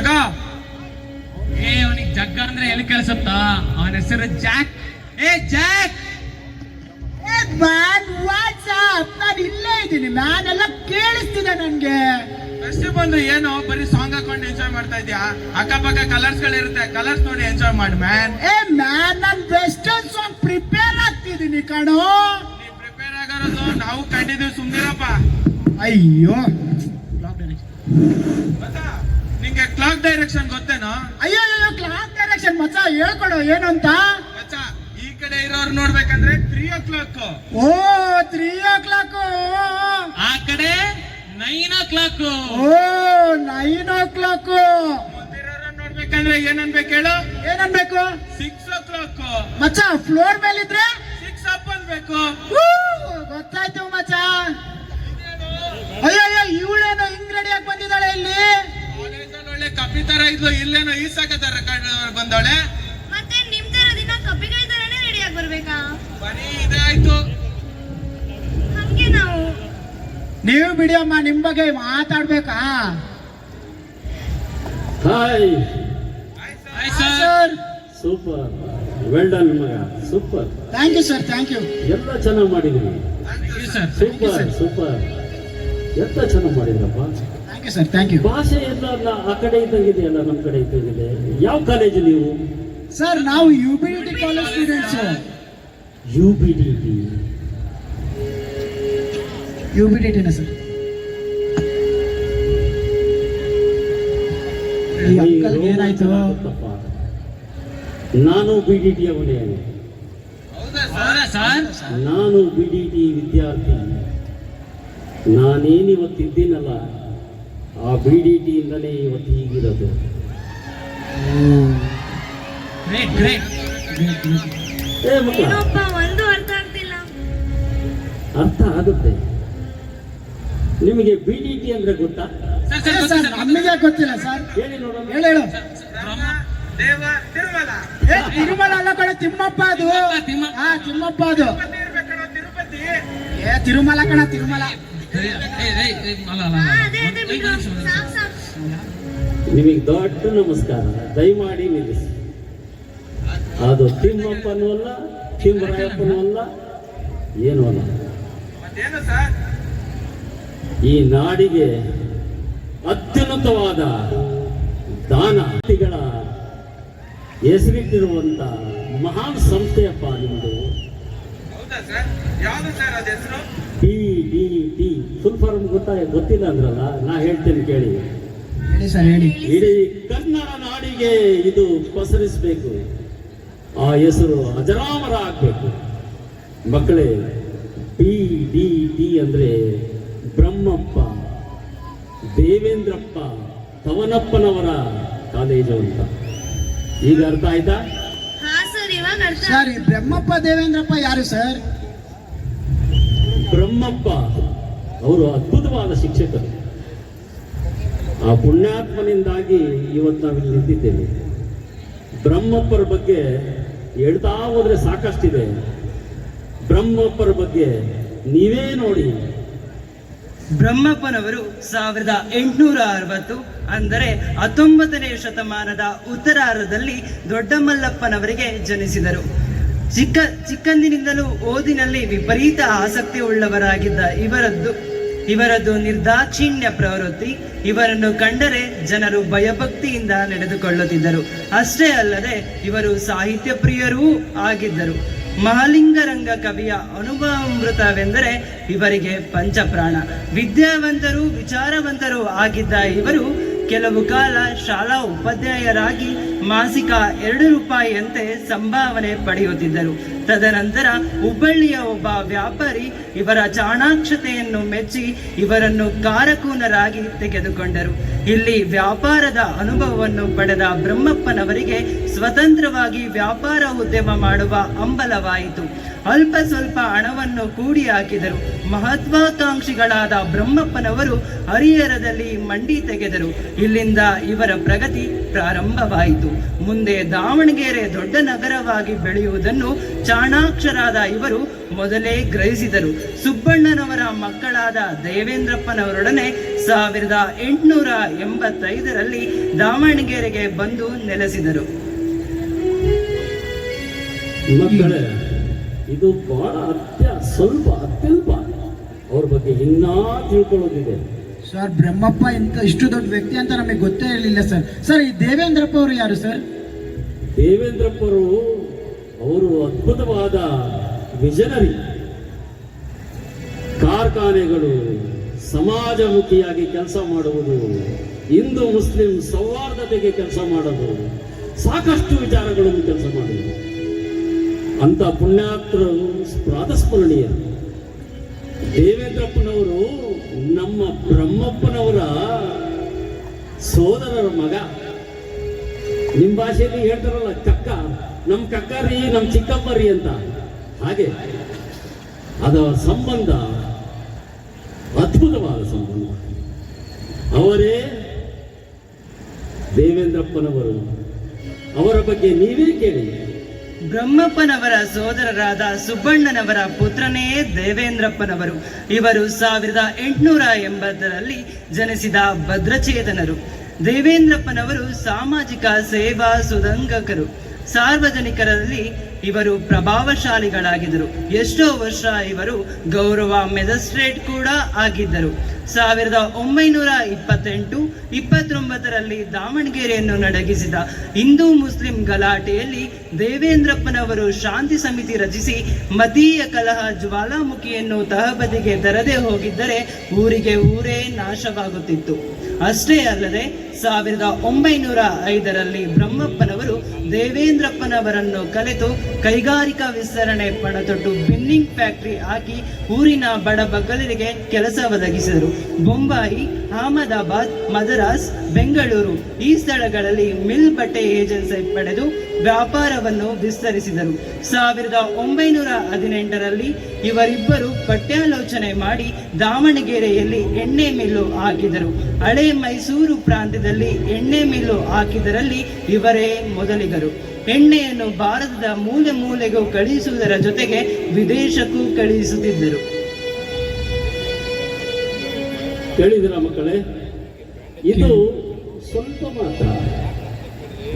ಜಗ. ಅವನಿಗೆ ಜಗ್ಗ ಅಂದ್ರೆ ಎಲ್ಲಿ ಕೇಳಿಸುತ್ತಾ? ಅವನ ಹೆಸರು ಜಾಕ್. ಜಾಕ್ ನಾನು ಇಲ್ಲೇ ಇದ್ದೀನಿ, ನಾನೆಲ್ಲ ಕೇಳಿಸ್ತಿದೆ ನನ್ಗೆ. ಫಸ್ಟ್ ಬಂದು ಏನು ಬರೀ ಸಾಂಗ್ ಹಾಕೊಂಡು ಎಂಜಾಯ್ ಮಾಡ್ತಾ ಇದ್ಯಾ? ಅಕ್ಕಪಕ್ಕ ಕಲರ್ಸ್ ಗಳಿರುತ್ತೆ, ಕಲರ್ಸ್ ನೋಡಿ ಎಂಜಾಯ್ ಮಾಡಿ ಮ್ಯಾನ್. ನಾನು ವೆಸ್ಟರ್ನ್ ಸಾಂಗ್ ಪ್ರಿಪೇರ್ ಆಗ್ತಿದ್ದೀನಿ ಕಣೋ. ನೀ ಪ್ರಿಪೇರ್ ಆಗಿರೋದು ನಾವು ಕಂಡಿದೀವಿ, ಸುಮ್ನಿರಪ್ಪ. ಅಯ್ಯೋ ನಿಂಗೆ ಕ್ಲಾಕ್ ಡೈರೆಕ್ಷನ್ ಗೊತ್ತೇನೋ? ಅಯ್ಯೋ ಕ್ಲಾಕ್ ಡೈರೆಕ್ಷನ್ ಮಚ್ಚ ಹೇಳ್ಕೊಡು ಏನು ಅಂತ. ಮಚ್ಚ ಈ ಕಡೆ ಇರೋರು ನೋಡ್ಬೇಕಂದ್ರೆ 3 o'clock. ಓ 3 o'clock. ಆ ಕಡೆ 9 o'clock. ಓ 9 o'clock. ಮುಂದಿರೋರು ನೋಡ್ಬೇಕಂದ್ರೆ ಏನನ್ಬೇಕು ಹೇಳು? ಏನನ್ಬೇಕು? 6 o'clock. ಮಚ್ಚ ಫ್ಲೋರ್ ಮೇಲಿದ್ರೆ 6 up ಅನ್ಬೇಕು. ಗೊತ್ತಾಯ್ತು ಮಚ್ಚ. ಅಯ್ಯೋ ಇವಳೇನೋ ಹಿಂಗ್ ರೆಡಿಯಾಗಿ ಬಂದಿದ್ದಾಳೆ ಇಲ್ಲಿ. ಕಾಲೇಜಲ್ಲಿ ಒಳ್ಳೆ ಕಪ್ಪಿ ತರ ಇದ್ಲು, ಇಲ್ಲೇನೋ ಈಸಾಕ ತರ ಬಂದವಳೆ. ಮತ್ತೆ ನಿಮ್ ತರ ದಿನ ಕಬ್ಬಿಗಳ ತರನೇ ರೆಡಿ ಆಗಿ ಬರ್ಬೇಕಾ? ಬರೀ ಇದೇ ಆಯ್ತು. ಹಂಗೆ ನಾವು ನೀವು ಬಿಡಿಯಮ್ಮ, ನಿಮ್ ಬಗ್ಗೆ ಮಾತಾಡ್ಬೇಕಾ? Hi hi sir. Sir super, well done ಮಗ, super. Thank you sir, thank you. ಎಲ್ಲ ಚೆನ್ನಾಗಿ ಮಾಡಿದ್ರಿ, ಸರ್ ಸೂಪರ್ ಸೂಪರ್, ಎಲ್ಲ ಚೆನ್ನಾಗಿ ಮಾಡಿದ್ರಪ್ಪ. Thank you sir, thank you. ಭಾಷೆ ಎಲ್ಲ ಆ ಕಡೆ ಇದ್ದಂಗಿದೆ, ಎಲ್ಲ ನಮ್ಮ ಕಡೆ ಇದ್ದಂಗಿದೆ. ಯಾವ ಕಾಲೇಜು ನೀವು? ಸರ್ ನಾವು UBDT ಕಾಲೇಜ್ ಸ್ಟೂಡೆಂಟ್ಸ್. UBDT UBDTನ ಸರ್. ಈ ಅಂಕಲ್ ಏನಾಯ್ತು? ನಾನು BDT ಅವನೇ, ಹೌದಾ ಸರ್? ನಾನು BDT ವಿದ್ಯಾರ್ಥಿ. ನಾನೇನಿವತ್ತಿದ್ದೀನಲ್ಲ, ಆ BDT ಇಂದಲೇ ಇವತ್ತು ಹೀಗಿರೋದು. ಗ್ರೇಟ್. ಏ ಮಕ್ಕಳ, ಏನಪ್ಪ ಒಂದು ಅರ್ಥ ಆಗ್ತಿಲ್ಲ. ಅರ್ಥ ಆಗುತ್ತೆ. ನಿಮಗೆ BDT ಅಂದ್ರೆ ಗೊತ್ತಾ? ಸರ್ ನಮಗೆ ಗೊತ್ತಿಲ್ಲ ಸರ್. ಹೇಳಿ ನೋಡೋಣ. ಹೇಳು. ದೇವ ತಿರುಮಲ. ತಿರುಮಲ ಅಲ್ಲ ಕಡೆ, ತಿಮ್ಮಪ್ಪ ಅದು. ಹಾ ತಿಮ್ಮಪ್ಪ ಅದು. ಇರ್ಬೇಕಣ್ಣ ತಿರುಪತಿ. ತಿರುಮಲ ಕಣ, ತಿರುಮಲ. ಅದೇ ಬಿಡು, ಸಾಕು. ನಿಮಗೆ ದೊಡ್ಡ ನಮಸ್ಕಾರ, ದಯಮಾಡಿ ನಿಲ್ಲಿಸಿ. ಅದು ತಿಮ್ಮಪ್ಪನೂ ಅಲ್ಲ, ತಿಮ್ಮರಾಯಪ್ಪನೂ ಅಲ್ಲ, ಏನೂ ಅಲ್ಲ. ಮತ್ತೇನು ಸರ್? ಈ ನಾಡಿಗೆ ಅತ್ಯುನ್ನತವಾದ ದಾನಗಳ ಹೆಸರಿಟ್ಟಿರುವಂತ ಮಹಾನ್ ಸಂಸ್ಥೆಯಪ್ಪ ನಿಮ್ಮದು. ಹೌದಾ ಸರ್? ಯಾವುದು ಸರ್ ಅದ ಹೆಸರು? BDT ಫುಲ್ ಫಾರ್ಮ್ ಗೊತ್ತಿಲ್ಲ ಅಂದ್ರಲ್ಲ, ನಾ ಹೇಳ್ತೇನೆ ಕೇಳಿ. ಹೇಳಿ ಸರ್, ಹೇಳಿ. ಇಡೀ ಕನ್ನಡ ನಾಡಿಗೆ ಇದು ಪಸರಿಸಬೇಕು, ಆ ಹೆಸರು ಅಜರಾಮರ ಆಗ್ಬೇಕು. ಮಕ್ಕಳೇ, BDT ಅಂದ್ರೆ ಬ್ರಹ್ಮಪ್ಪ ದೇವೇಂದ್ರಪ್ಪ ತವನಪ್ಪನವರ ಕಾಲೇಜು ಅಂತ. ಈಗ ಅರ್ಥ ಆಯ್ತಾ? ಹಾ ಸರ್, ಇವಾಗ ಅರ್ಥ. ಸರ್ ಈ ಬ್ರಹ್ಮಪ್ಪ ದೇವೇಂದ್ರಪ್ಪ ಯಾರು ಸರ್? ಬ್ರಹ್ಮಪ್ಪ ಅವರು ಅದ್ಭುತವಾದ ಶಿಕ್ಷಕರು. ಆ ಪುಣ್ಯಾತ್ಮನಿಂದಾಗಿ ಇವತ್ತು ನಾವಿಲ್ಲಿ ನಿಂತಿದ್ದೇವೆ. ಬ್ರಹ್ಮಪ್ಪರ ಬಗ್ಗೆ ಹೇಳ್ತಾ ಹೋದ್ರೆ ಸಾಕಷ್ಟಿದೆ. ಬ್ರಹ್ಮಪ್ಪರ ಬಗ್ಗೆ ನೀವೇ ನೋಡಿ. ಬ್ರಹ್ಮಪ್ಪನವರು 1860 ಅಂದರೆ 19ನೇ ಶತಮಾನದ ಉತ್ತರಾರ್ಧದಲ್ಲಿ ದೊಡ್ಡಮಲ್ಲಪ್ಪನವರಿಗೆ ಜನಿಸಿದರು. ಚಿಕ್ಕಂದಿನಿಂದಲೂ ಓದಿನಲ್ಲಿ ವಿಪರೀತ ಆಸಕ್ತಿ ಉಳ್ಳವರಾಗಿದ್ದ ಇವರದ್ದು ನಿರ್ದಾಕ್ಷಿಣ್ಯ ಪ್ರವೃತ್ತಿ. ಇವರನ್ನು ಕಂಡರೆ ಜನರು ಭಯಭಕ್ತಿಯಿಂದ ನಡೆದುಕೊಳ್ಳುತ್ತಿದ್ದರು. ಅಷ್ಟೇ ಅಲ್ಲದೆ ಇವರು ಸಾಹಿತ್ಯ ಪ್ರಿಯರೂ ಆಗಿದ್ದರು. ಮಹಾಲಿಂಗರಂಗ ಕವಿಯ ಅನುಭವಾಮೃತವೆಂದರೆ ಇವರಿಗೆ ಪಂಚಪ್ರಾಣ. ವಿದ್ಯಾವಂತರು, ವಿಚಾರವಂತರು ಆಗಿದ್ದ ಇವರು ಕೆಲವು ಕಾಲ ಶಾಲಾ ಉಪಾಧ್ಯಾಯರಾಗಿ ಮಾಸಿಕ 2 ರೂಪಾಯಿಯಂತೆ ಸಂಭಾವನೆ ಪಡೆಯುತ್ತಿದ್ದರು. ತದನಂತರ ಹುಬ್ಬಳ್ಳಿಯ ಒಬ್ಬ ವ್ಯಾಪಾರಿ ಇವರ ಚಾಣಾಕ್ಷತೆಯನ್ನು ಮೆಚ್ಚಿ ಇವರನ್ನು ಕಾರಕೂನರಾಗಿ ತೆಗೆದುಕೊಂಡರು. ಇಲ್ಲಿ ವ್ಯಾಪಾರದ ಅನುಭವವನ್ನು ಪಡೆದ ಬ್ರಹ್ಮಪ್ಪನವರಿಗೆ ಸ್ವತಂತ್ರವಾಗಿ ವ್ಯಾಪಾರ ಉದ್ಯಮ ಮಾಡುವ ಹಂಬಲವಾಯಿತು. ಅಲ್ಪ ಸ್ವಲ್ಪ ಹಣವನ್ನು ಕೂಡಿ ಹಾಕಿದರು. ಮಹತ್ವಾಕಾಂಕ್ಷಿಗಳಾದ ಬ್ರಹ್ಮಪ್ಪನವರು ಹರಿಹರದಲ್ಲಿ ಮಂಡಿ ತೆಗೆದರು. ಇಲ್ಲಿಂದ ಇವರ ಪ್ರಗತಿ ಪ್ರಾರಂಭವಾಯಿತು. ಮುಂದೆ ದಾವಣಗೆರೆ ದೊಡ್ಡ ನಗರವಾಗಿ ಬೆಳೆಯುವುದನ್ನು ಚಾಣಾಕ್ಷರಾದ ಇವರು ಮೊದಲೇ ಗ್ರಹಿಸಿದರು. ಸುಬ್ಬಣ್ಣನವರ ಮಕ್ಕಳಾದ ದೇವೇಂದ್ರಪ್ಪನವರೊಡನೆ 1885ರಲ್ಲಿ ದಾವಣಗೆರೆಗೆ ಬಂದು ನೆಲೆಸಿದರು. ಮಕ್ಕಳೇ, ಇದು ಬಹಳ ಅತ್ಯಲ್ಪ ಅವ್ರ ಬಗ್ಗೆ ಇನ್ನೂ ತಿಳ್ಕೊಳ್ಳೋದಿದೆ. ಸರ್, ಬ್ರಹ್ಮಪ್ಪ ಇಷ್ಟು ದೊಡ್ಡ ವ್ಯಕ್ತಿ ಅಂತ ನಮಗೆ ಗೊತ್ತೇ ಇರಲಿಲ್ಲ ಸರ್. ಸರ್, ಈ ದೇವೇಂದ್ರಪ್ಪ ಅವರು ಯಾರು ಸರ್? ದೇವೇಂದ್ರಪ್ಪರು ಅವರು ಅದ್ಭುತವಾದ ವಿಷನರಿ. ಕಾರ್ಖಾನೆಗಳು ಸಮಾಜಮುಖಿಯಾಗಿ ಕೆಲಸ ಮಾಡುವುದು, ಹಿಂದೂ ಮುಸ್ಲಿಂ ಸೌಹಾರ್ದತೆಗೆ ಕೆಲಸ ಮಾಡೋದು, ಸಾಕಷ್ಟು ವಿಚಾರಗಳನ್ನು ಕೆಲಸ ಮಾಡುವುದು. ಅಂತ ಪುಣ್ಯಾತ್ಮರು ಪ್ರಾತಸ್ಮರಣೀಯ. ದೇವೇಂದ್ರಪ್ಪನವರು ನಮ್ಮ ಬ್ರಹ್ಮಪ್ಪನವರ ಸೋದರರ ಮಗ. ನಿಮ್ಮ ಭಾಷೆಯಲ್ಲಿ ಹೇಳ್ತಾರಲ್ಲ ಕಕ್ಕ, ನಮ್ಮ ಕಕ್ಕರಿ, ನಮ್ಮ ಚಿಕ್ಕಪ್ಪರಿ ಅಂತ. ಹಾಗೆ ಅದರ ಸಂಬಂಧ ಅದ್ಭುತವಾದ ಸಂಬಂಧ. ಅವರೇ ದೇವೇಂದ್ರಪ್ಪನವರು. ಅವರ ಬಗ್ಗೆ ನೀವೇ ಕೇಳಿ. ಬ್ರಹ್ಮಪ್ಪನವರ ಸೋದರರಾದ ಸುಬ್ಬಣ್ಣನವರ ಪುತ್ರನೇ ದೇವೇಂದ್ರಪ್ಪನವರು. ಇವರು 1880ರಲ್ಲಿ ಜನಿಸಿದ ಭದ್ರಚೇತನರು. ದೇವೇಂದ್ರಪ್ಪನವರು ಸಾಮಾಜಿಕ ಸೇವಾ ಸುದಂಗಕರು. ಸಾರ್ವಜನಿಕರಲ್ಲಿ ಇವರು ಪ್ರಭಾವಶಾಲಿಗಳಾಗಿದ್ದರು. ಎಷ್ಟೋ ವರ್ಷ ಇವರು ಗೌರವ ಮೆಜಿಸ್ಟ್ರೇಟ್ ಕೂಡ ಆಗಿದ್ದರು. 1928-29ರಲ್ಲಿ ದಾವಣಗೆರೆಯನ್ನು ನಡಗಿಸಿದ ಹಿಂದೂ ಮುಸ್ಲಿಂ ಗಲಾಟೆಯಲ್ಲಿ ದೇವೇಂದ್ರಪ್ಪನವರು ಶಾಂತಿ ಸಮಿತಿ ರಚಿಸಿ ಮತೀಯ ಕಲಹ ಜ್ವಾಲಾಮುಖಿಯನ್ನು ತಹಬದಿಗೆ ತರದೆ ಹೋಗಿದ್ದರೆ ಊರಿಗೆ ಊರೇ ನಾಶವಾಗುತ್ತಿತ್ತು. ಅಷ್ಟೇ ಅಲ್ಲದೆ 1905ರಲ್ಲಿ ಬ್ರಹ್ಮಪ್ಪನವರು ದೇವೇಂದ್ರಪ್ಪನವರನ್ನು ಕಲೆತು ಕೈಗಾರಿಕಾ ವಿಸ್ತರಣೆ ಪಣತೊಟ್ಟು ಬಿನ್ನಿಂಗ್ ಫ್ಯಾಕ್ಟರಿ ಹಾಕಿ ಊರಿನ ಬಡಬಗ್ಗಲರಿಗೆ ಕೆಲಸ ಒದಗಿಸಿದರು. ಬೊಂಬಾಯಿ, ಅಹಮದಾಬಾದ್, ಮದ್ರಾಸ್, ಬೆಂಗಳೂರು ಈ ಸ್ಥಳಗಳಲ್ಲಿ ಮಿಲ್ ಬಟ್ಟೆ ಏಜೆನ್ಸಿ ಪಡೆದು ವ್ಯಾಪಾರವನ್ನು ವಿಸ್ತರಿಸಿದರು. 1918ರಲ್ಲಿ ಇವರಿಬ್ಬರು ಪಟ್ಯಾಲೋಚನೆ ಮಾಡಿ ದಾವಣಗೆರೆಯಲ್ಲಿ ಎಣ್ಣೆ ಮಿಲ್ಲು ಹಾಕಿದರು. ಹಳೆ ಮೈಸೂರು ಪ್ರಾಂತ್ಯದಲ್ಲಿ ಎಣ್ಣೆ ಮಿಲ್ಲು ಹಾಕಿದರಲ್ಲಿ ಇವರೇ ಮೊದಲಿಗರು. ಎಣ್ಣೆಯನ್ನು ಭಾರತದ ಮೂಲೆ ಮೂಲೆಗೂ ಕಳುಹಿಸುವುದರ ಜೊತೆಗೆ ವಿದೇಶಕ್ಕೂ ಕಳುಹಿಸುತ್ತಿದ್ದರು. ಕೇಳಿದಿರ ಮಕ್ಕಳೇ? ಇದು ಸ್ವಲ್ಪ ಮಾತ್ರ.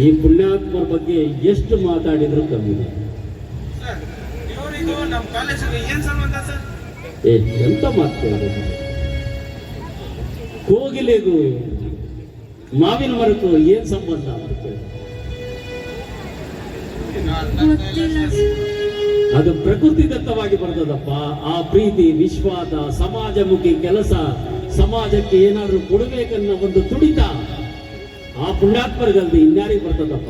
ಈ ಪುಣ್ಯಾತ್ಮರ ಬಗ್ಗೆ ಎಷ್ಟು ಮಾತಾಡಿದ್ರು ಕಮ್ಮಿ. ಸರ್, ಇವರಿಗೂ ನಮ್ಮ ಕಾಲೇಜಿಗೆ ಏನ್ ಸಂಬಂಧ ಸರ್? ಎಂತ ಮಾತಾಡೋದು? ಕೋಗಿಲೆಗೂ ಮಾವಿನ ಮರಕ್ಕೂ ಏನ್ ಸಂಬಂಧ ಅಂತ ಕೇಳಿ. ಅದು ಪ್ರಕೃತಿದತ್ತವಾಗಿ ಬರ್ತದಪ್ಪ. ಆ ಪ್ರೀತಿ, ವಿಶ್ವಾಸ, ಸಮಾಜಮುಖಿ ಕೆಲಸ, ಸಮಾಜಕ್ಕೆ ಏನಾದ್ರೂ ಕೊಡಬೇಕನ್ನೋ ಒಂದು ತುಡಿತ ಆ ಪುಣ್ಯಾತ್ಮರಿಗಲ್ದು ಇನ್ಯಾರಿಗೆ ಬರ್ತದಪ್ಪ.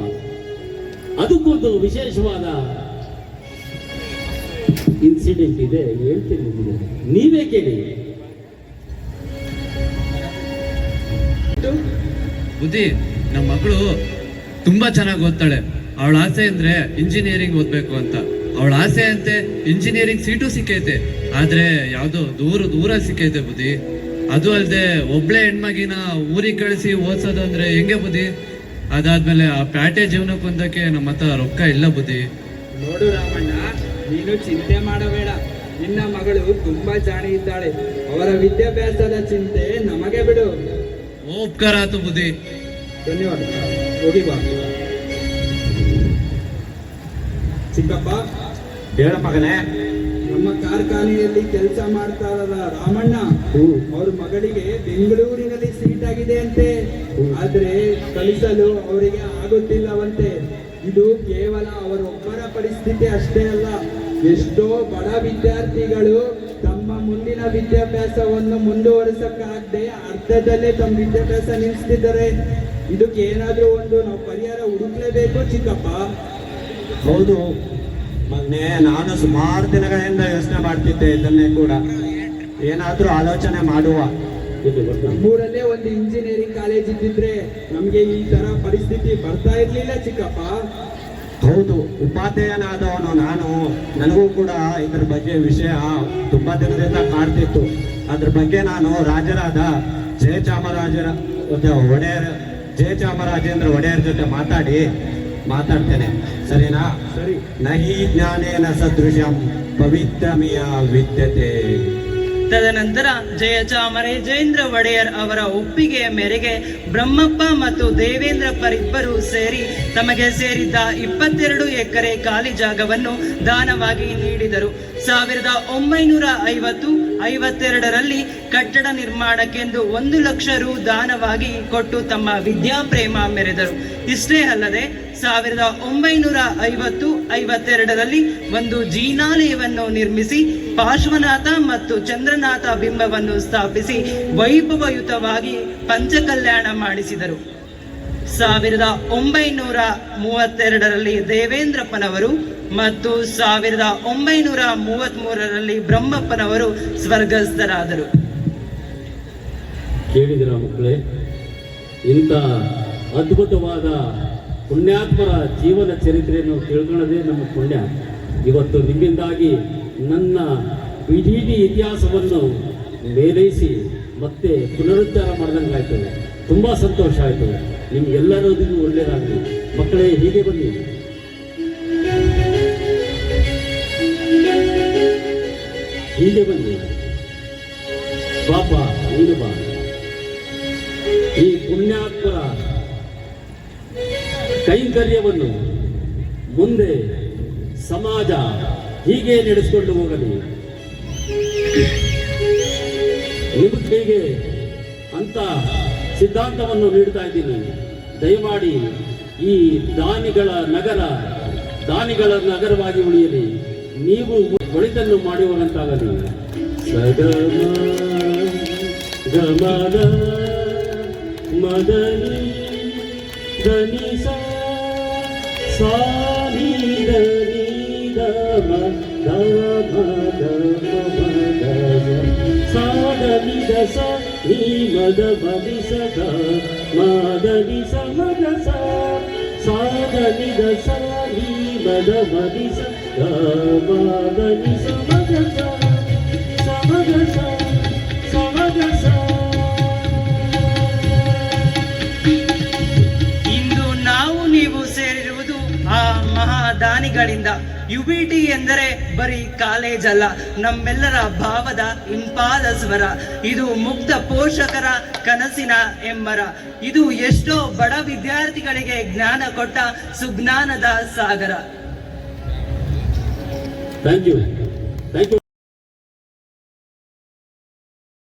ಅದಕ್ಕೊಂದು ವಿಶೇಷವಾದ ಇನ್ಸಿಡೆಂಟ್ ಇದೆ, ಹೇಳ್ತೀನಿ ನಿಮಗೆ, ನೀವೇ ಕೇಳಿ. ಬುದ್ಧಿ, ನಮ್ಮ ಮಗಳು ತುಂಬಾ ಚೆನ್ನಾಗಿ ಓದ್ತಾಳೆ. ಅವಳ ಆಸೆ ಅಂದ್ರೆ ಇಂಜಿನಿಯರಿಂಗ್ ಓದ್ಬೇಕು ಅಂತ. ಅವಳ ಆಸೆ ಅಂತೆ ಇಂಜಿನಿಯರಿಂಗ್ ಸೀಟು ಸಿಕ್ಕೈತೆ. ಆದ್ರೆ ಯಾವ್ದೋ ದೂರ ಸಿಕ್ಕೈತೆ ಬುದ್ಧಿ. ಅದು ಅಲ್ಲದೆ ಒಬ್ಳೆ ಹೆಣ್ಮಗಿನ ಊರಿಗೆ ಕಳಿಸಿ ಓದ್ಸೋದು ಅಂದ್ರೆ ಹೆಂಗೆ ಬುದ್ಧಿ? ಅದಾದ್ಮೇಲೆ ಆ ಪ್ಯಾಟೆ ಜೀವನಕ್ಕೆ ಹೊಂದಕ್ಕೆ ನಮ್ಮ ಹತ್ರ ರೊಕ್ಕ ಇಲ್ಲ ಬುದ್ಧಿ. ನೋಡು ರಾಮಣ್ಣ, ನೀನು ಚಿಂತೆ ಮಾಡಬೇಡ. ನಿನ್ನ ಮಗಳು ತುಂಬಾ ಜಾಣಿ ಇದ್ದಾಳೆ. ಅವರ ವಿದ್ಯಾಭ್ಯಾಸದ ಚಿಂತೆ ನಮಗೆ ಬಿಡು. ಉಪಕಾರ ಆತು ಬುದ್ಧಿ. ಧನ್ಯವಾದ. ಹೋಗಿ ಬಾ. ಚಿಕ್ಕಪ್ಪ, ಹೇಳ ಮಗನೇ. ನಮ್ಮ ಕಾರ್ಖಾನೆಯಲ್ಲಿ ಕೆಲಸ ಮಾಡ್ತಾರಲ್ಲ ರಾಮಣ್ಣ, ಅವ್ರ ಮಗಳಿಗೆ ಬೆಂಗಳೂರಿನಲ್ಲಿ ಸೀಟ್ ಆಗಿದೆ ಅಂತೆ. ಆದ್ರೆ ಕಲಿಸಲು ಅವರಿಗೆ ಆಗುತ್ತಿಲ್ಲವಂತೆ. ಇದು ಕೇವಲ ಅವರೊಬ್ಬರ ಪರಿಸ್ಥಿತಿ ಅಷ್ಟೇ ಅಲ್ಲ. ಎಷ್ಟೋ ಬಡ ವಿದ್ಯಾರ್ಥಿಗಳು ತಮ್ಮ ಮುಂದಿನ ವಿದ್ಯಾಭ್ಯಾಸವನ್ನು ಮುಂದುವರಿಸಕ್ಕಾಗದೆ ಅರ್ಧದಲ್ಲೇ ತಮ್ಮ ವಿದ್ಯಾಭ್ಯಾಸ ನಿಲ್ಲಿಸ್ತಿದ್ದಾರೆ. ಇದಕ್ಕೆ ಏನಾದ್ರೂ ಒಂದು ನಾವು ಪರಿಹಾರ ಹುಡುಕ್ಲೇಬೇಕು ಚಿಕ್ಕಪ್ಪ. ಹೌದು ಮಗನೇ, ನಾನು ಸುಮಾರು ದಿನಗಳಿಂದ ಯೋಚನೆ ಮಾಡ್ತಿದ್ದೆ ಇದನ್ನೇ ಕೂಡ. ಏನಾದ್ರೂ ಆಲೋಚನೆ ಮಾಡುವ. ನಮ್ಮೂರಲ್ಲೇ ಒಂದು ಇಂಜಿನಿಯರಿಂಗ್ ಕಾಲೇಜ್ ಇದ್ದಿದ್ರೆ ನಮ್ಗೆ ಈ ತರ ಪರಿಸ್ಥಿತಿ ಬರ್ತಾ ಇರ್ಲಿಲ್ಲ ಚಿಕ್ಕಪ್ಪ. ಹೌದು, ಉಪಾಧ್ಯಾಯನಾದವನು ನಾನು. ನನಗೂ ಕೂಡ ಇದ್ರ ಬಗ್ಗೆ ವಿಷಯ ತುಂಬಾ ದಿನದಿಂದ ಕಾಡ್ತಿತ್ತು. ಅದ್ರ ಬಗ್ಗೆ ನಾನು ರಾಜರಾದ ಜಯಚಾಮರಾಜೇಂದ್ರ ಒಡೆಯರ್ ಜೊತೆ ಮಾತಾಡ್ತೇನೆ. ಸರಿನಾ? ಸರಿ. ನಹಿ ಜ್ಞಾನೇನ ಸದೃಶಂ ಪವಿತ್ರಮಿಯ ವಿದ್ಯತೆ. ತದನಂತರ ಜಯಚಾಮರಾಜೇಂದ್ರ ಒಡೆಯರ್ ಅವರ ಒಪ್ಪಿಗೆಯ ಮೇರೆಗೆ ಬ್ರಹ್ಮಪ್ಪ ಮತ್ತು ದೇವೇಂದ್ರಪ್ಪರಿಬ್ಬರು ಸೇರಿ ತಮಗೆ ಸೇರಿದ್ದ 22 ಎಕರೆ ಖಾಲಿ ಜಾಗವನ್ನು ದಾನವಾಗಿ ನೀಡಿದರು. 1952ರಲ್ಲಿ ಕಟ್ಟಡ ನಿರ್ಮಾಣಕ್ಕೆಂದು 1 ಲಕ್ಷ ರು ದಾನವಾಗಿ ಕೊಟ್ಟು ತಮ್ಮ ವಿದ್ಯಾಪ್ರೇಮ ಮೆರೆದರು. ಇಷ್ಟೇ ಅಲ್ಲದೆ 1952ರಲ್ಲಿ ಒಂದು ಜಿನಾಲಯವನ್ನು ನಿರ್ಮಿಸಿ ಪಾರ್ಶ್ವನಾಥ ಮತ್ತು ಚಂದ್ರನಾಥ ಬಿಂಬವನ್ನು ಸ್ಥಾಪಿಸಿ ವೈಭವಯುತವಾಗಿ ಪಂಚಕಲ್ಯಾಣ ಮಾಡಿಸಿದರು. 1932ರಲ್ಲಿ ದೇವೇಂದ್ರಪ್ಪನವರು ಮತ್ತು 1933ರಲ್ಲಿ ಬ್ರಹ್ಮಪ್ಪನವರು ಸ್ವರ್ಗಸ್ಥರಾದರು. ಕೇಳಿದಿರ ಮಕ್ಕಳೇ, ಇಂಥ ಅದ್ಭುತವಾದ ಪುಣ್ಯಾತ್ಮರ ಜೀವನ ಚರಿತ್ರೆಯನ್ನು ತಿಳ್ಕೊಳ್ಳೋದೇ ನಮ್ಮ ಪುಣ್ಯ. ಇವತ್ತು ನಿಮ್ಮಿಂದಾಗಿ ನನ್ನ ಇಡೀ ಇತಿಹಾಸವನ್ನು ಮೇಲೈಸಿ ಮತ್ತೆ ಪುನರುದ್ಧಾರ ಮಾಡ್ದಂಗಾಯ್ತು. ತುಂಬ ಸಂತೋಷ ಆಯಿತು. ನಿಮ್ಗೆಲ್ಲರಿಗೂ ಒಳ್ಳೆಯದಾಗಲಿ. ಮಕ್ಕಳೇ, ಹೀಗೆ ಬನ್ನಿ. ಹೀಗೆ ಬನ್ನಿ. ಪಾಪ ನೀನು ಬಾ. ಈ ಪುಣ್ಯಾತ್ಮರ ಕೈಂಕರ್ಯವನ್ನು ಮುಂದೆ ಸಮಾಜ ಹೀಗೆ ನಡೆಸಿಕೊಂಡು ಹೋಗಲಿ. ನಿಮಗೆ ಹೀಗೆ ಅಂತ ಸಿದ್ಧಾಂತವನ್ನು ನೀಡ್ತಾ ಇದ್ದೀನಿ. ದಯಮಾಡಿ ಈ ದಾನಿಗಳ ನಗರವಾಗಿ ಉಳಿಯಲಿ. ನೀವು ಒಳಿತನ್ನು ಮಾಡುವಂತಾಗಲಿ. ಸಗಮ ಗಮನ ಮದನಿ ಗನಿಸ ಸಾನಿ ಗನಿ ಗಮ ಗಮ ಸಾಧನಿ ದಸ ನೀ ಮದ ಮದಿ ಸದ ಮಾದನಿ ಸಮದ ಸಾಧನಿ ದಸ ನೀ ಮದ ಮದಿ ಸದ ಮಾದನಿ ಸಮದ ಸಮದ ಇಂದು ನಾವು ನೀವು ಸೇರಿರುವುದು ಆ ಮಹಾದಾನಿಗಳಿಂದ. UBT ಎಂದರೆ ಬರೀ ಕಾಲೇಜ್ ಅಲ್ಲ, ನಮ್ಮೆಲ್ಲರ ಭಾವದ ಇಂಪಾದ ಸ್ವರ. ಇದು ಮುಗ್ಧ ಪೋಷಕರ ಕನಸಿನ ಹೆಮ್ಮರ. ಇದು ಎಷ್ಟೋ ಬಡ ವಿದ್ಯಾರ್ಥಿಗಳಿಗೆ ಜ್ಞಾನ ಕೊಟ್ಟ ಸುಜ್ಞಾನದ ಸಾಗರ. Thank you.